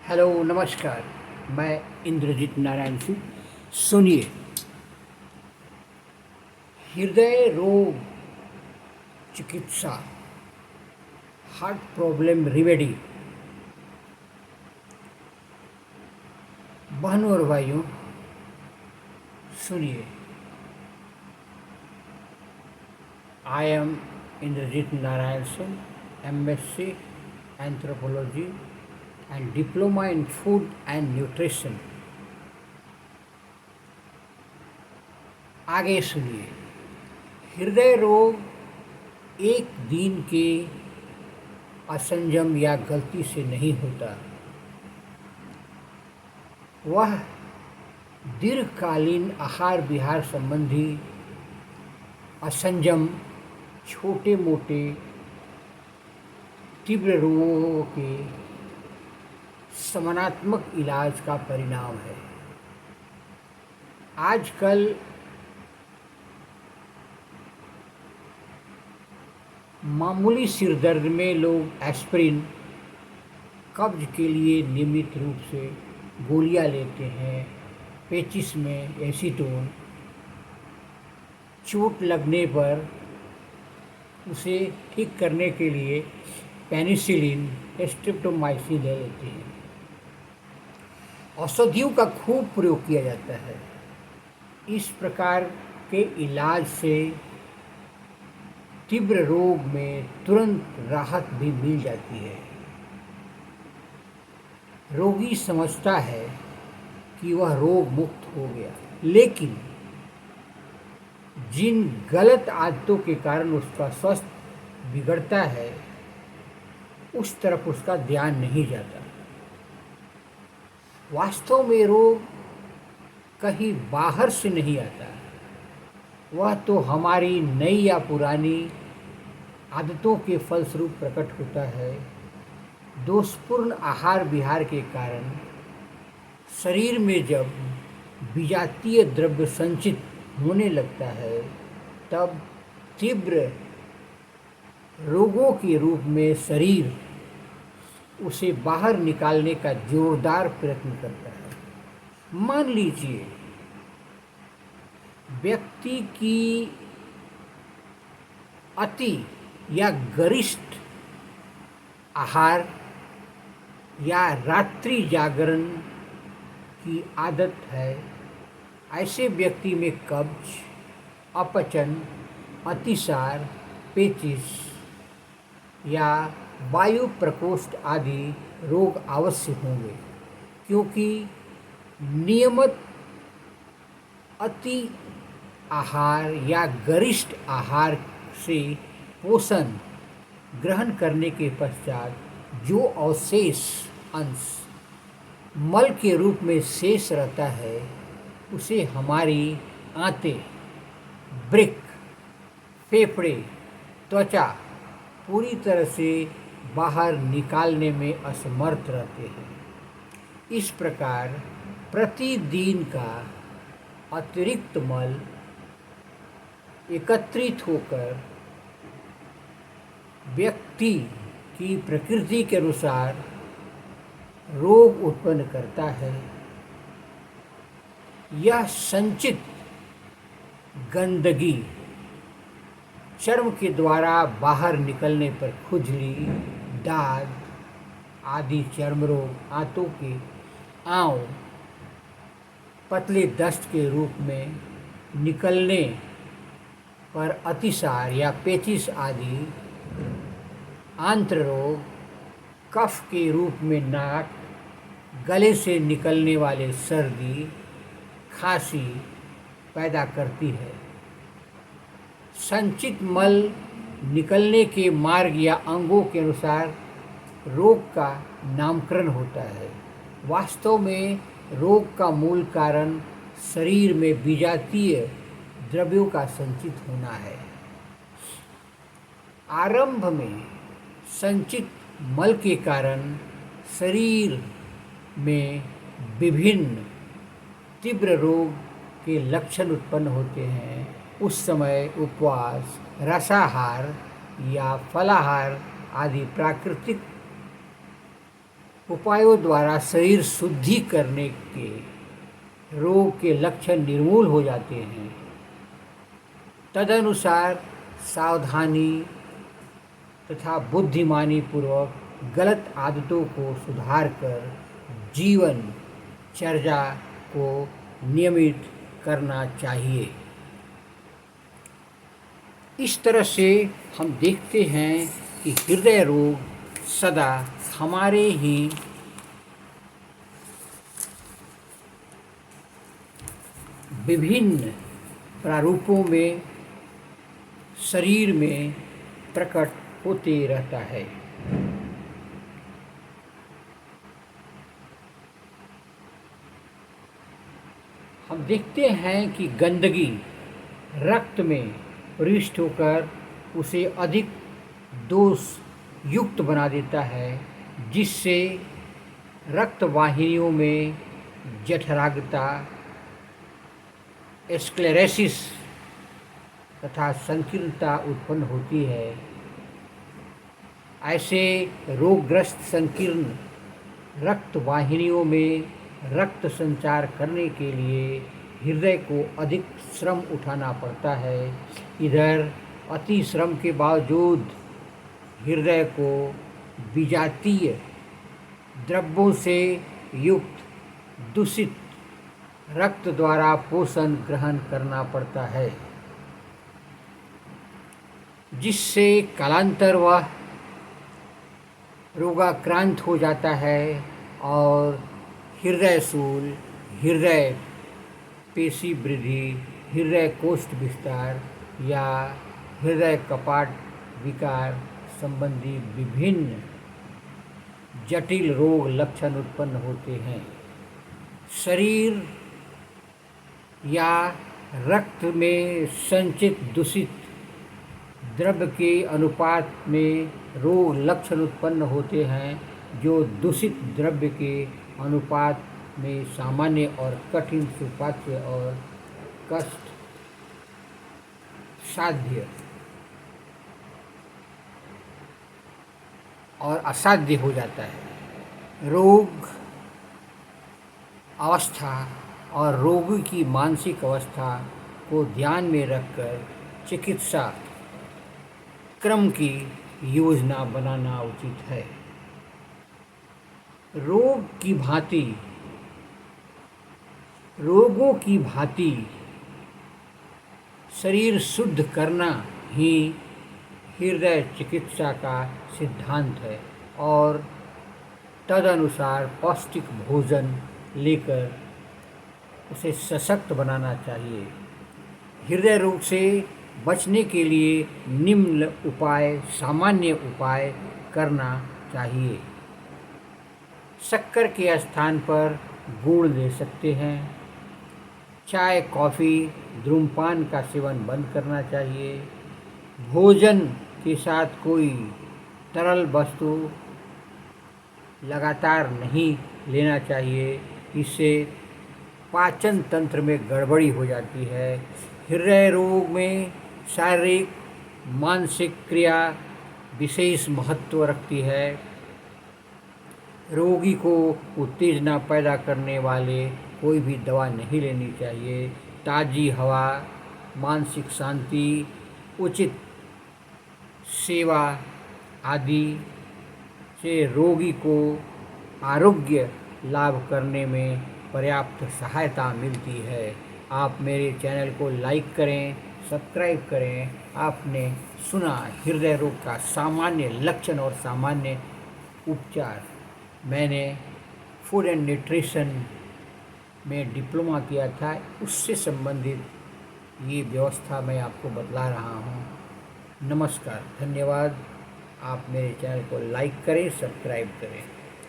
Hello नमस्कार। मैं इंद्रजीत नारायण सिंह। सुनिए, हृदय रोग चिकित्सा, हार्ट प्रॉब्लम रिमेडी। बहनों और भाइयों, सुनिए। I am Indrajit Narayan Singh, MSc anthropology and diploma in food and nutrition. आगे सुनिए। हृदय रोग एक दिन के असंजम या गलती से नहीं होता। वह दीर्घकालीन आहार विहार संबंधी असंजम, छोटे मोटे तीव्र रोगों के समानात्मक इलाज का परिणाम है। आजकल मामूली सिर दर्द में लोग एस्पिरिन, कब्ज के लिए नियमित रूप से गोलियां लेते हैं। पेचिश में एसीटोन, चोट लगने पर उसे ठीक करने के लिए पेनिसिलिन, स्ट्रेप्टोमाइसिन ले लेते हैं। औषधियों का खूब प्रयोग किया जाता है। इस प्रकार के इलाज से तीव्र रोग में तुरंत राहत भी मिल जाती है। रोगी समझता है कि वह रोग मुक्त हो गया, लेकिन जिन गलत आदतों के कारण उसका स्वास्थ्य बिगड़ता है, उस तरफ उसका ध्यान नहीं जाता। वास्तव में रोग कहीं बाहर से नहीं आता, वह तो हमारी नई या पुरानी आदतों के फलस्वरूप प्रकट होता है। दोषपूर्ण आहार विहार के कारण शरीर में जब विजातीय द्रव्य संचित होने लगता है, तब तीव्र रोगों के रूप में शरीर उसे बाहर निकालने का जोरदार प्रयत्न करता है। मान लीजिए व्यक्ति की अति या गरिष्ठ आहार या रात्रि जागरण की आदत है। ऐसे व्यक्ति में कब्ज, अपचन, अतिसार, पेचिश या वायु प्रकोष्ठ आदि रोग अवश्य होंगे, क्योंकि नियमित अति आहार या गरिष्ठ आहार से पोषण ग्रहण करने के पश्चात जो अवशेष अंश मल के रूप में शेष रहता है, उसे हमारी आंतें, वृक्क, फेफड़े, त्वचा पूरी तरह से बाहर निकालने में असमर्थ रहते हैं। इस प्रकार प्रतिदिन का अतिरिक्त मल एकत्रित होकर व्यक्ति की प्रकृति के अनुसार रोग उत्पन्न करता है। यह संचित गंदगी चर्म के द्वारा बाहर निकलने पर खुजली, दाग आदि चर्म रोग, आंतों के आंव, पतले दस्त के रूप में निकलने पर अतिसार या पेचिश आदि, आंत्र रोग, कफ के रूप में नाक, गले से निकलने वाले सर्दी, खांसी पैदा करती है। संचित मल निकलने के मार्ग या अंगों के अनुसार रोग का नामकरण होता है। वास्तव में रोग का मूल कारण शरीर में विजातीय द्रव्यों का संचित होना है। आरंभ में संचित मल के कारण शरीर में विभिन्न तीव्र रोग के लक्षण उत्पन्न होते हैं। उस समय उपवास, रसाहार या फलाहार आदि प्राकृतिक उपायों द्वारा शरीर शुद्धि करने के रोग के लक्षण निर्मूल हो जाते हैं। तदनुसार सावधानी तथा बुद्धिमानी पूर्वक गलत आदतों को सुधार कर जीवन चर्या को नियमित करना चाहिए। इस तरह से हम देखते हैं कि हृदय रोग सदा हमारे ही विभिन्न प्रारूपों में शरीर में प्रकट होते रहता है। हम देखते हैं कि गंदगी रक्त में प्रविष्ट होकर उसे अधिक दोष युक्त बना देता है, जिससे रक्त वाहिनियों में जठराग्रता, स्क्लेरोसिस तथा संकीर्णता उत्पन्न होती है। ऐसे रोगग्रस्त संकीर्ण रक्त वाहिनियों में रक्त संचार करने के लिए हृदय को अधिक श्रम उठाना पड़ता है। इधर अति श्रम के बावजूद हृदय को विजातीय द्रव्यों से युक्त दूषित रक्त द्वारा पोषण ग्रहण करना पड़ता है, जिससे कालांतर वह रोगाक्रांत हो जाता है और हृदय शूल, हृदय पेशी वृद्धि, हृदय कोष्ठ विस्तार या हृदय कपाट विकार संबंधी विभिन्न जटिल रोग लक्षण उत्पन्न होते हैं। शरीर या रक्त में संचित दूषित द्रव्य के अनुपात में रोग लक्षण उत्पन्न होते हैं, जो दूषित द्रव्य के अनुपात में सामान्य और कठिन सुपाच्य और कष्ट साध्य और असाध्य हो जाता है। रोग अवस्था और रोगी की मानसिक अवस्था को ध्यान में रखकर चिकित्सा क्रम की योजना बनाना उचित है। रोगों की भांति शरीर शुद्ध करना ही हृदय चिकित्सा का सिद्धांत है और तदनुसार पौष्टिक भोजन लेकर उसे सशक्त बनाना चाहिए। हृदय रोग से बचने के लिए निम्न सामान्य उपाय करना चाहिए। शक्कर के स्थान पर गुड़ ले सकते हैं। चाय, कॉफ़ी, धूम्रपान का सेवन बंद करना चाहिए। भोजन के साथ कोई तरल वस्तु लगातार नहीं लेना चाहिए, इससे पाचन तंत्र में गड़बड़ी हो जाती है। हृदय रोग में शारीरिक मानसिक क्रिया विशेष महत्व रखती है। रोगी को उत्तेजना पैदा करने वाले कोई भी दवा नहीं लेनी चाहिए। ताज़ी हवा, मानसिक शांति, उचित सेवा आदि से रोगी को आरोग्य लाभ करने में पर्याप्त सहायता मिलती है। आप मेरे चैनल को लाइक करें, सब्सक्राइब करें। आपने सुना हृदय रोग का सामान्य लक्षण और सामान्य उपचार। मैंने फूड एंड न्यूट्रिशन में डिप्लोमा किया था, उससे संबंधित ये व्यवस्था मैं आपको बतला रहा हूँ। नमस्कार, धन्यवाद। आप मेरे चैनल को लाइक करें, सब्सक्राइब करें।